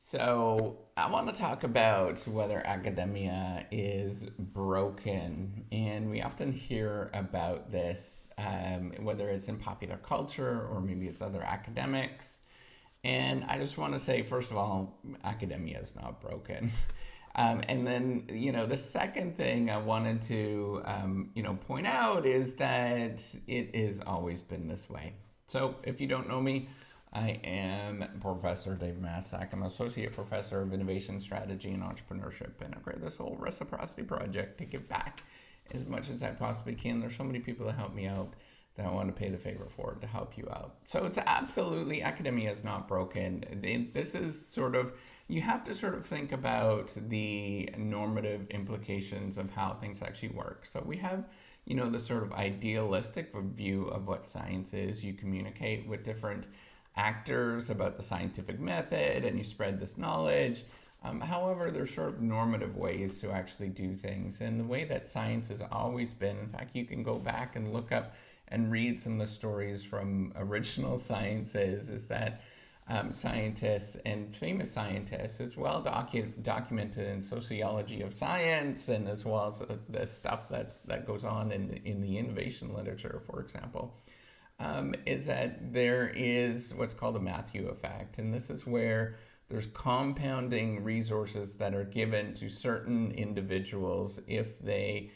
So, I want to talk about whether academia is broken. And we often hear about this, whether it's in popular culture or maybe it's other academics. And I just want to say, first of all, academia is not broken. And then, the second thing I wanted to, point out is that it has always been this way. So, if you don't know me, I am Professor Dave Maslach. I'm Associate Professor of Innovation Strategy and Entrepreneurship, and I created this whole reciprocity project to give back as much as I possibly can. There's so many people that help me out that I want to pay the favor for to help you out. So it's absolutely, academia is not broken. This is sort of, you have to sort of think about the normative implications of how things actually work. So we have, the sort of idealistic view of what science is. You communicate with different actors about the scientific method and you spread this knowledge. However, there's sort of normative ways to actually do things. And the way that science has always been, in fact, you can go back and look up and read some of the stories from original sciences, is that scientists and famous scientists, as well documented in sociology of science, and as well as the stuff that goes on in the innovation literature, for example, is that there is what's called a Matthew effect, and this is where there's compounding resources that are given to certain individuals if they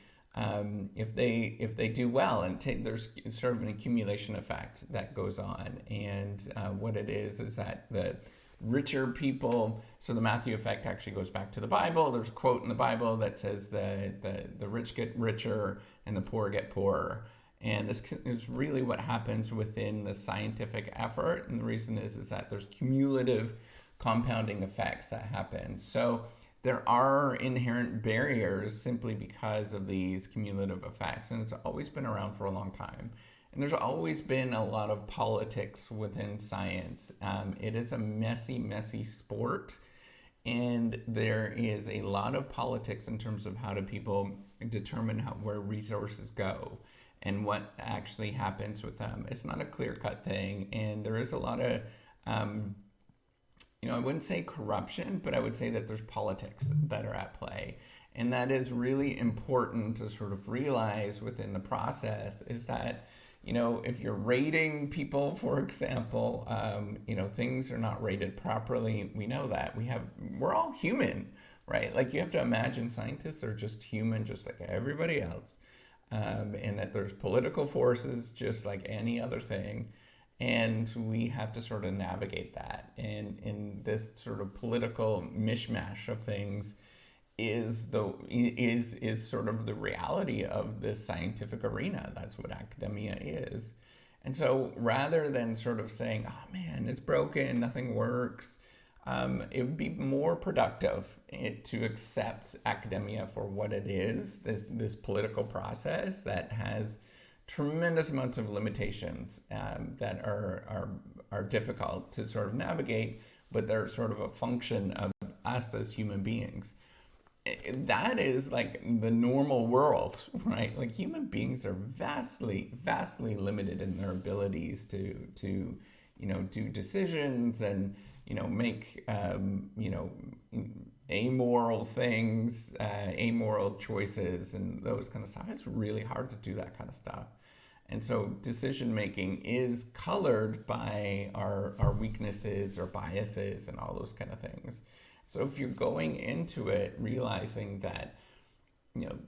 do well, and there's sort of an accumulation effect that goes on. And what it is that the richer people, so the Matthew effect actually goes back to the Bible. There's a quote in the Bible that says the rich get richer and the poor get poorer. And this is really what happens within the scientific effort. And the reason is that there's cumulative compounding effects that happen. So there are inherent barriers simply because of these cumulative effects. And it's always been around for a long time. And there's always been a lot of politics within science. It is a messy, messy sport. And there is a lot of politics in terms of how do people determine where resources go and what actually happens with them. It's not a clear-cut thing, and there is a lot of, I wouldn't say corruption, but I would say that there's politics that are at play. And that is really important to sort of realize within the process, is that, if you're rating people, for example, things are not rated properly. We know that. We're all human, right? Like, you have to imagine scientists are just human, just like everybody else. And that there's political forces just like any other thing, and we have to sort of navigate that. And in this sort of political mishmash of things is sort of the reality of this scientific arena. That's what academia is. And so rather than sort of saying, oh man, it's broken, nothing works, it would be more productive to accept academia for what it is, this political process that has tremendous amounts of limitations that are difficult to sort of navigate, but they're sort of a function of us as human beings. That is like the normal world, right? Like, human beings are vastly, vastly limited in their abilities to do decisions and make, amoral things, amoral choices, and those kind of stuff. It's really hard to do that kind of stuff. And so decision making is colored by our weaknesses or biases and all those kind of things. So if you're going into it realizing that,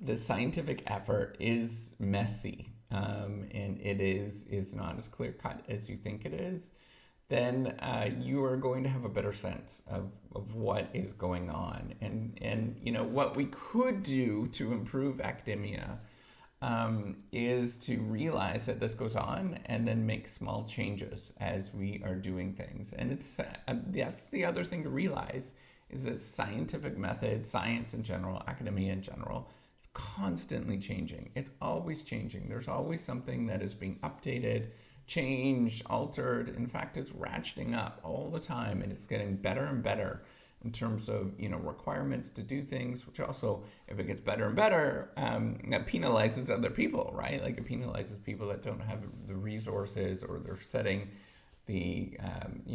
the scientific effort is messy, and it is not as clear cut as you think it is, then you are going to have a better sense of what is going on. And what we could do to improve academia is to realize that this goes on and then make small changes as we are doing things. And that's the other thing to realize, is that scientific method, science in general, academia in general, is constantly changing. It's always changing. There's always something that is being updated, changed, altered. In fact, it's ratcheting up all the time, and it's getting better and better in terms of requirements to do things, which also, if it gets better and better, that penalizes other people, right? Like, it penalizes people that don't have the resources, or they're setting the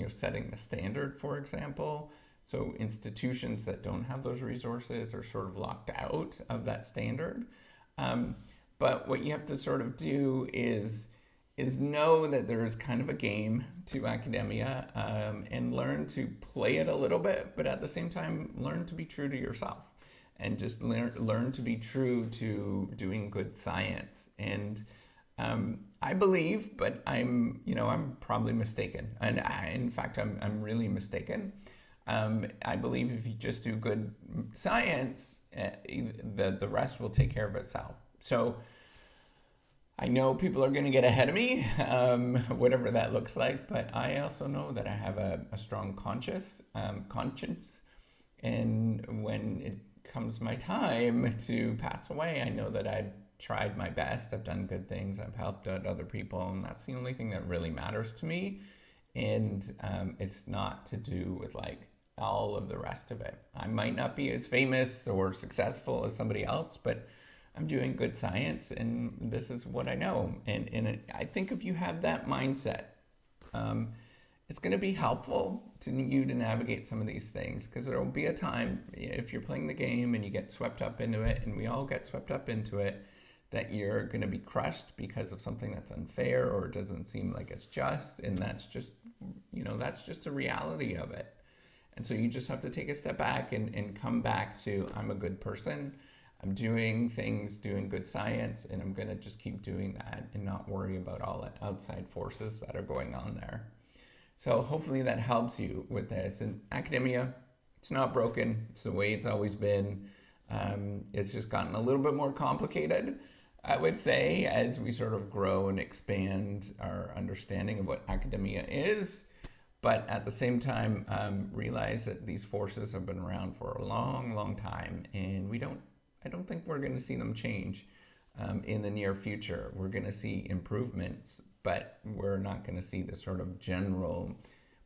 setting the standard, for example. So institutions that don't have those resources are sort of locked out of that standard. But what you have to sort of do is know that there is kind of a game to academia, and learn to play it a little bit, but at the same time, learn to be true to yourself and just learn to be true to doing good science. And I believe, but I'm probably mistaken. And in fact, I'm really mistaken. I believe if you just do good science, the rest will take care of itself. So I know people are going to get ahead of me, whatever that looks like, but I also know that I have a strong conscience, and when it comes my time to pass away, I know that I've tried my best, I've done good things, I've helped out other people, and that's the only thing that really matters to me. And it's not to do with like all of the rest of it. I might not be as famous or successful as somebody else, but I'm doing good science, and this is what I know. And I think if you have that mindset, it's going to be helpful to you to navigate some of these things, because there will be a time, if you're playing the game and you get swept up into it, and we all get swept up into it, that you're going to be crushed because of something that's unfair or doesn't seem like it's just. And that's just the reality of it. And so you just have to take a step back and come back to, I'm a good person. I'm doing things, doing good science, and I'm going to just keep doing that and not worry about all the outside forces that are going on there. So hopefully that helps you with this. And academia, it's not broken. It's the way it's always been. It's just gotten a little bit more complicated, I would say, as we sort of grow and expand our understanding of what academia is. But at the same time, realize that these forces have been around for a long, long time, and I don't think we're going to see them change in the near future. We're going to see improvements, but we're not going to see the sort of general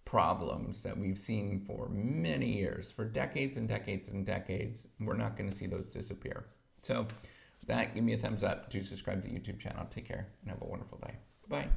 problems that we've seen for many years, for decades and decades and decades. We're not going to see those disappear. So that, give me a thumbs up. Do subscribe to the YouTube channel. Take care and have a wonderful day. Bye.